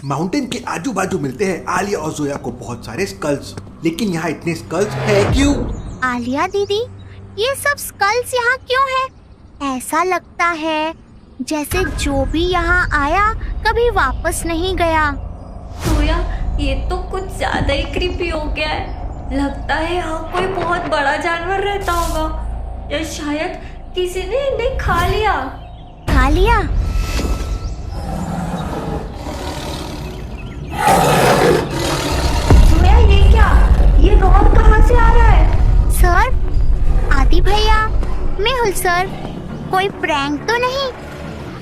Mountain के आजू बाजू मिलते हैं आलिया और जोया को बहुत सारे स्कल्स, लेकिन यहाँ इतने स्कल्स है क्यों? आलिया दीदी, ये सब स्कल्स यहाँ क्यों है? ऐसा लगता है जैसे जो भी यहाँ आया कभी वापस नहीं गया। जोया, ये तो कुछ ज्यादा ही क्रीपी हो गया है। लगता है यहाँ कोई बहुत बड़ा जानवर रहता होगा, या शायद किसी ने इन्हें खा लिया। खा लिया? जोया, ये क्या? ये रॉड कहाँ से आ रहा है? सर, आदि भैया, मेहुल सर, कोई प्रैंक तो नहीं?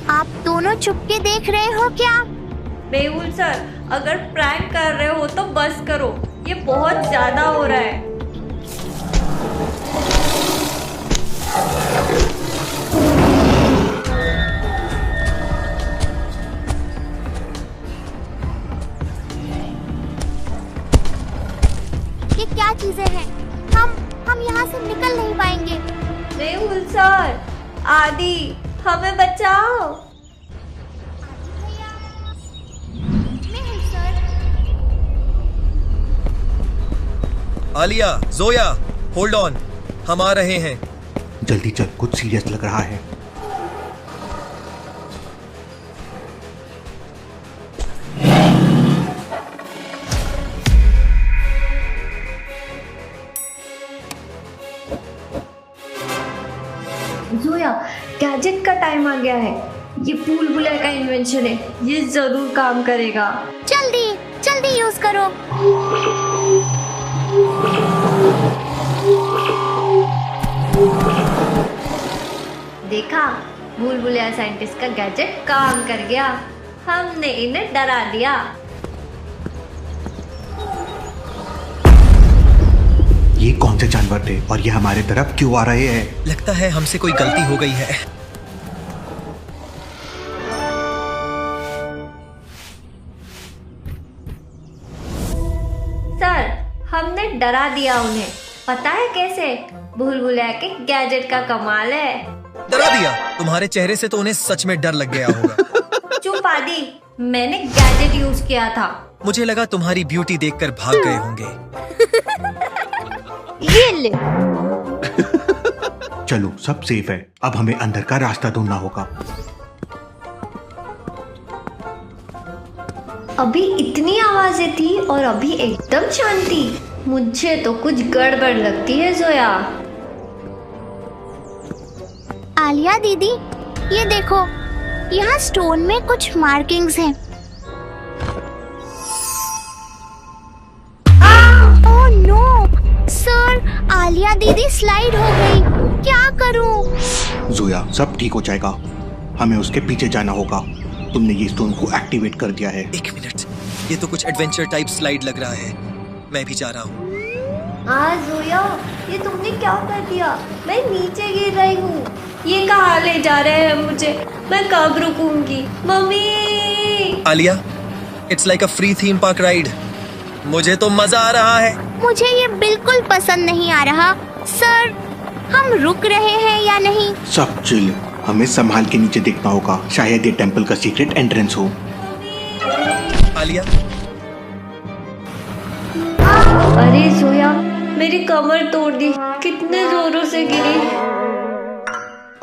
आप दोनों चुपके देख रहे हो क्या? मेहुल सर, अगर प्रैंक कर रहे हो तो बस करो, ये बहुत ज्यादा हो रहा है। ये क्या चीजें हैं? हम यहाँ से निकल नहीं पाएंगे। मेहुल सर, आदि, हमें बचाओ। Mehul sir, Alia, Zoya, hold on, हम आ रहे हैं। जल्दी चल, कुछ सीरियस लग रहा है। जोया, गैजेट का टाइम आ गया है। ये भूल भुलैया का इन्वेंशन है, ये जरूर काम करेगा। जल्दी जल्दी यूज करो। देखा, भूल भुलैया साइंटिस्ट का गैजेट काम कर गया। हमने इन्हें डरा दिया। ये कौन से जानवर थे और ये हमारे तरफ क्यों आ रहे हैं? लगता है हमसे कोई गलती हो गई है। सर, हमने डरा दिया उन्हें। पता है कैसे? भूल भुलैया के गैजेट का कमाल है। डरा दिया? तुम्हारे चेहरे से तो उन्हें सच में डर लग गया होगा। चुप आदि, मैंने गैजेट यूज किया था। मुझे लगा तुम्हारी ब्यूटी देखकर भाग गए होंगे। ये ले। चलो, सब सेफ है। अब हमें अंदर का रास्ता ढूंढना होगा। अभी इतनी आवाजें थी और अभी एकदम शांति। मुझे तो कुछ गड़बड़ लगती है जोया। आलिया दीदी, ये देखो, यहाँ स्टोन में कुछ मार्किंग्स हैं। ओह नो सर, आलिया दीदी स्लाइड हो गई। क्या करूं? जोया, सब ठीक हो जाएगा। हमें उसके पीछे जाना होगा। तुमने ये स्टोन को एक्टिवेट कर दिया है। 1 मिनट, ये तो कुछ एडवेंचर टाइप स्लाइड लग रहा है। मैं भी जा रहा हूँ। हाँ जोया, ये तुमने क्या कर दिया? मैं नीचे गिर रही हूँ। ये कहाँ ले जा रहे हैं मुझे? मैं कब रुकूंगी? Mummy! Alia, it's like a free theme park ride. मुझे तो मजा आ रहा है। मुझे ये बिल्कुल पसंद नहीं आ रहा। सर, हम रुक रहे हैं या नहीं? सब चिल, हमें संभाल के नीचे देखना होगा। शायद ये टेंपल का सीक्रेट एंट्रेंस हो। आलिया, अरे जोया, मेरी कमर तोड़ दी। कितने जोरों से गिरी।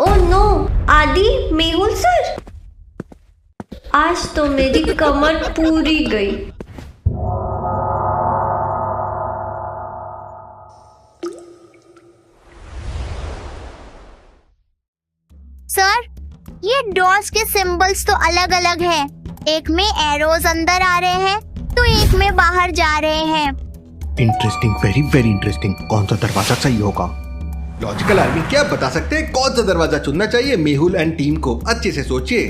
ओह नो, आदि, मेहुल सर, आज तो मेरी कमर पूरी गई। सर, ये डॉल्स के सिंबल्स तो अलग अलग हैं। एक में एरोज अंदर आ रहे हैं तो एक में बाहर जा रहे हैं। Interesting, very very interesting. कौन सा दरवाजा सही होगा? लॉजिकल आर्मी, क्या बता सकते हैं कौन सा दरवाजा चुनना चाहिए? मेहुल एंड टीम को अच्छे से सोचिए।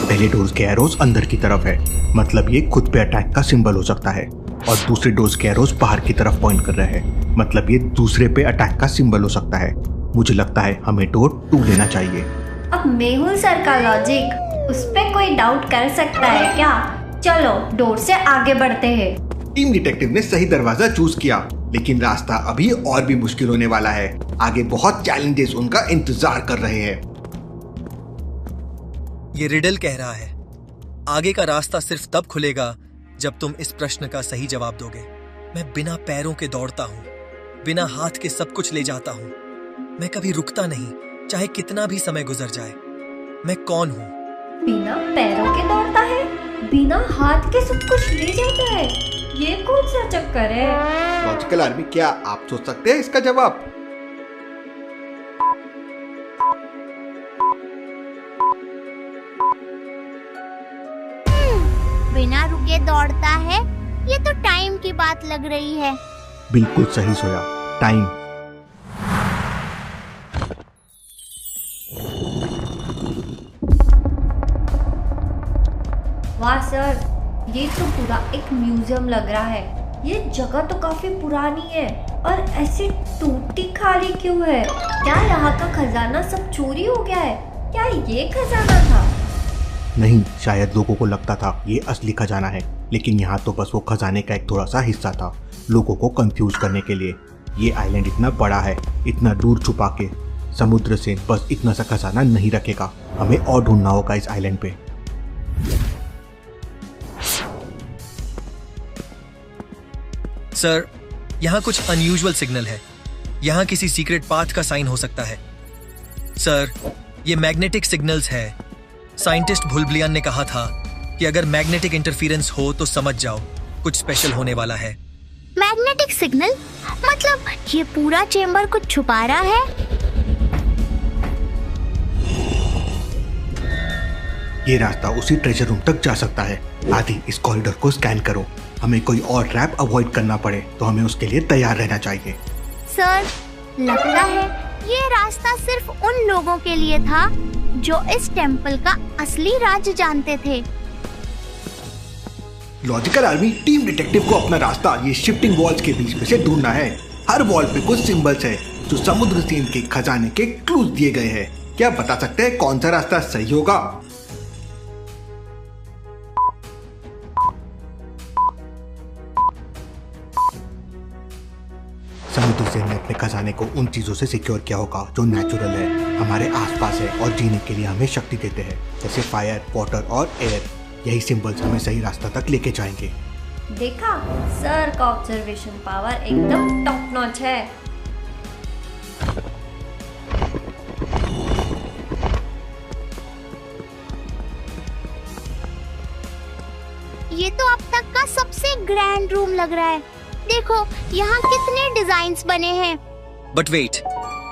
पहले डोर्स के एरोज अंदर की तरफ है, मतलब ये खुद पे अटैक का सिंबल हो सकता है। और दूसरे डोर्स के एरोज बाहर की तरफ पॉइंट कर रहे हैं, मतलब ये दूसरे पे अटैक का सिंबल हो सकता है। मुझे लगता है हमें डोर 2 लेना चाहिए। अब मेहुल सर का लॉजिक, उस पे कोई डाउट कर सकता है क्या? चलो, डोर से आगे बढ़ते हैं। टीम डिटेक्टिव ने सही दरवाजा चूज किया। लेकिन रास्ता अभी और भी मुश्किल होने वाला है। आगे बहुत चैलेंजेस उनका इंतजार कर रहे हैं। ये रिडल कह रहा है, आगे का रास्ता सिर्फ तब खुलेगा जब तुम इस प्रश्न का सही जवाब दोगे। मैं बिना पैरों के दौड़ता हूँ, बिना हाथ के सब कुछ ले जाता हूँ। मैं कभी रुकता नहीं, चाहे कितना भी समय गुजर जाए। मैं कौन हूँ? बिना पैरों के दौड़ता है, बिना हाथ के सब कुछ ले जाता है। ये कौन सा चक्कर है? लॉजिकल आर्मी, क्या आप सोच सकते हैं इसका जवाब? बिना रुके दौड़ता है, ये तो टाइम की बात लग रही है। बिल्कुल सही सोया, टाइम। वाह सर, ये तो पूरा एक म्यूजियम लग रहा है। ये जगह तो काफी पुरानी है और ऐसी टूटी खाली क्यों है? क्या यहाँ का खजाना सब चोरी हो गया है? क्या ये खजाना था? नहीं, शायद लोगों को लगता था ये असली खजाना है, लेकिन यहाँ तो बस वो खजाने का एक थोड़ा सा हिस्सा था, लोगों को कंफ्यूज करने के लिए। ये आइलैंड इतना बड़ा है, इतना दूर छुपा के समुद्र से बस इतना सा खजाना नहीं रखेगा। हमें और ढूंढना होगा इस आइलैंड पे। सर, यहाँ कुछ अनयूजुअल सिग्नल है। यहाँ किसी सीक्रेट पाथ का साइन हो सकता है। सर, ये मैग्नेटिक सिग्नल्स है। साइंटिस्ट भुलबुलियन ने कहा था कि अगर मैग्नेटिक इंटरफेरेंस हो तो समझ जाओ, कुछ स्पेशल होने वाला है। Magnetic signal? मतलब ये पूरा चेम्बर कुछ छुपा रहा है? ये रास्ता उसी ट्रेजर रूम तक जा सकता है। आदि, इस कॉरिडोर को स्कैन करो। हमें कोई और ट्रैप अवॉइड करना पड़े तो हमें उसके लिए तैयार रहना चाहिए। सर, लगता है ये रास्ता सिर्फ उन लोगों के लिए था जो इस टेम्पल का असली राज जानते थे। लॉजिकल आर्मी, टीम डिटेक्टिव को अपना रास्ता ये शिफ्टिंग वॉल्स के बीच में से ढूंढना है। हर वॉल पे कुछ सिंबल्स है जो समुद्र सीन के खजाने के क्लूज दिए गए हैं। क्या बता सकते हैं कौन सा रास्ता सही होगा? समुद्र सेन ने अपने खजाने को उन चीजों से सिक्योर किया होगा जो नेचुरल है, हमारे आसपास है और जीने के लिए हमें शक्ति देते हैं, जैसे फायर, वाटर और एयर। यही सिंबल्स हमें सही रास्ता तक लेके जाएंगे। देखा, सर का ऑब्जर्वेशन पावर एकदम टॉप नॉच है। ये तो अब तक का सबसे ग्रैंड रूम लग रहा है। देखो, यहाँ कितने डिजाइन्स बने हैं। बट वेट,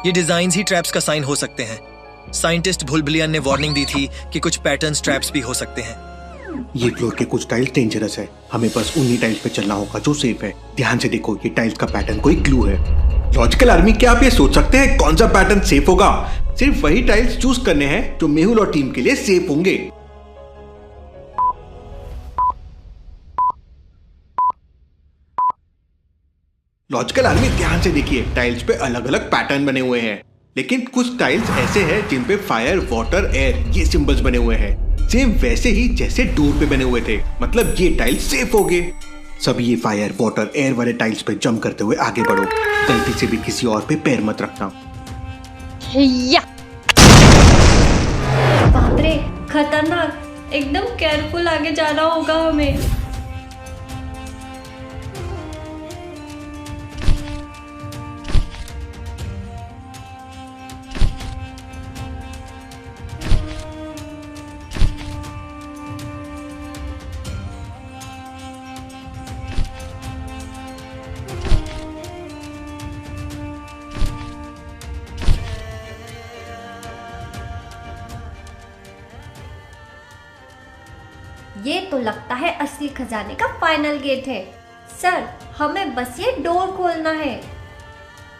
ये डिजाइन्स ही ट्रैप्स का साइन हो सकते हैं। साइंटिस्ट भुलबुलियन ने वार्निंग दी थी कि कुछ पैटर्न्स ट्रैप्स भी हो सकते हैं। ये फ्लोर के कुछ टाइल्स डेंजरस है, हमें बस उन्हीं टाइल्स पे चलना होगा जो सेफ है। ध्यान से देखो, ये टाइल्स का पैटर्न कोई क्लू है। लॉजिकल आर्मी, क्या आप ये सोच सकते हैं कौन सा पैटर्न सेफ होगा? सिर्फ वही टाइल्स चूज करने हैं जो मेहुल और टीम के लिए सेफ होंगे। लॉजिकल आर्मी, ध्यान से देखिए, टाइल्स पे अलग अलग पैटर्न बने हुए हैं, लेकिन कुछ टाइल्स ऐसे हैं जिन पे फायर, वाटर, एयर ये सिंबल्स बने हुए हैं, सेम वैसे ही जैसे डोर पे बने हुए थे। मतलब ये टाइल्स सेफ हो गए। सभी ये फायर, वाटर, एयर वाले टाइल्स पे जंप करते हुए आगे बढ़ो। गलती से भी किसी और पे पैर मत रखना। बाप रे, खतरनाक। एकदम केयरफुल आगे जाना होगा हमें। ये तो लगता है असली खजाने का फाइनल गेट है। सर, हमें बस ये डोर खोलना है।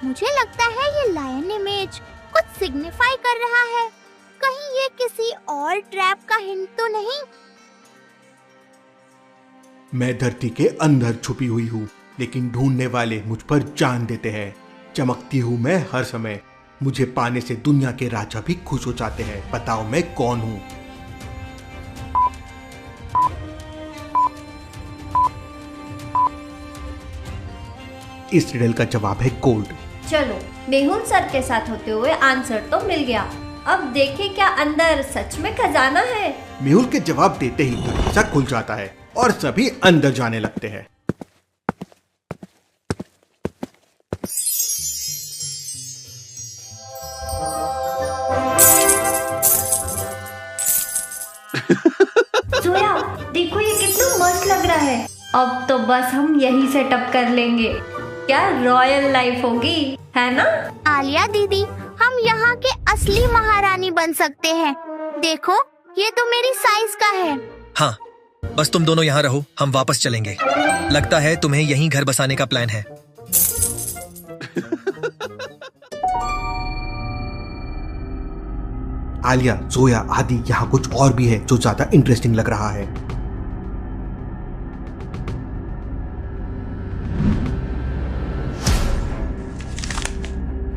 मुझे लगता है ये लायन इमेज कुछ सिग्निफाई कर रहा है। कहीं ये किसी और ट्रैप का हिंट तो नहीं? मैं धरती के अंदर छुपी हुई हूँ, लेकिन ढूंढने वाले मुझ पर जान देते हैं। चमकती हूँ मैं हर समय, मुझे पाने से दुनिया के राजा भी खुश हो जाते हैं। बताओ मैं कौन हूँ? इस रिडल का जवाब है गोल्ड। चलो, मेहुल सर के साथ होते हुए आंसर तो मिल गया। अब देखें क्या अंदर सच में खजाना है। मेहुल के जवाब देते ही दरवाजा खुल जाता है और सभी अंदर जाने लगते हैं। जोया, देखो ये कितना मस्त लग रहा है। अब तो बस हम यही सेटअप कर लेंगे। क्या रॉयल लाइफ होगी, है ना? आलिया दीदी, हम यहाँ के असली महारानी बन सकते हैं। देखो, ये तो मेरी साइज का है। हाँ, बस तुम दोनों यहाँ रहो, हम वापस चलेंगे। लगता है तुम्हें यहीं घर बसाने का प्लान है। आलिया, जोया आदि, यहाँ कुछ और भी है जो ज्यादा इंटरेस्टिंग लग रहा है।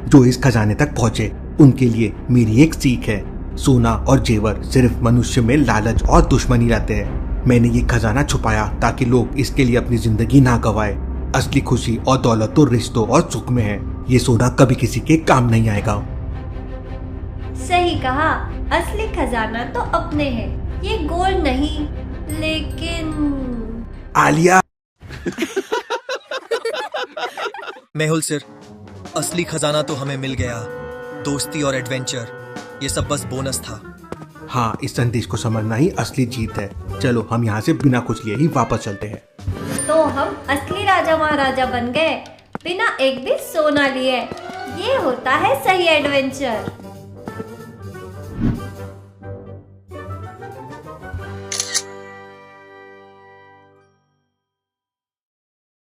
जो इस खजाने तक पहुंचे उनके लिए मेरी एक सीख है, सोना और जेवर सिर्फ मनुष्य में लालच और दुश्मनी रहते हैं। मैंने ये खजाना छुपाया ताकि लोग इसके लिए अपनी जिंदगी ना गवाए। असली खुशी और दौलत तो रिश्तों और सुख में है। ये सोना कभी किसी के काम नहीं आएगा। सही कहा, असली खजाना तो अपने हैं, ये गोल्ड नहीं। लेकिन आलिया मेहुल सर, असली खजाना तो हमें मिल गया। दोस्ती और एडवेंचर, ये सब बस बोनस था। हाँ, इस संदेश को समझना ही असली जीत है। चलो हम यहाँ से बिना कुछ लिए ही वापस चलते हैं। तो हम असली राजा महाराजा बन गए बिना एक भी सोना लिए। ये होता है सही एडवेंचर।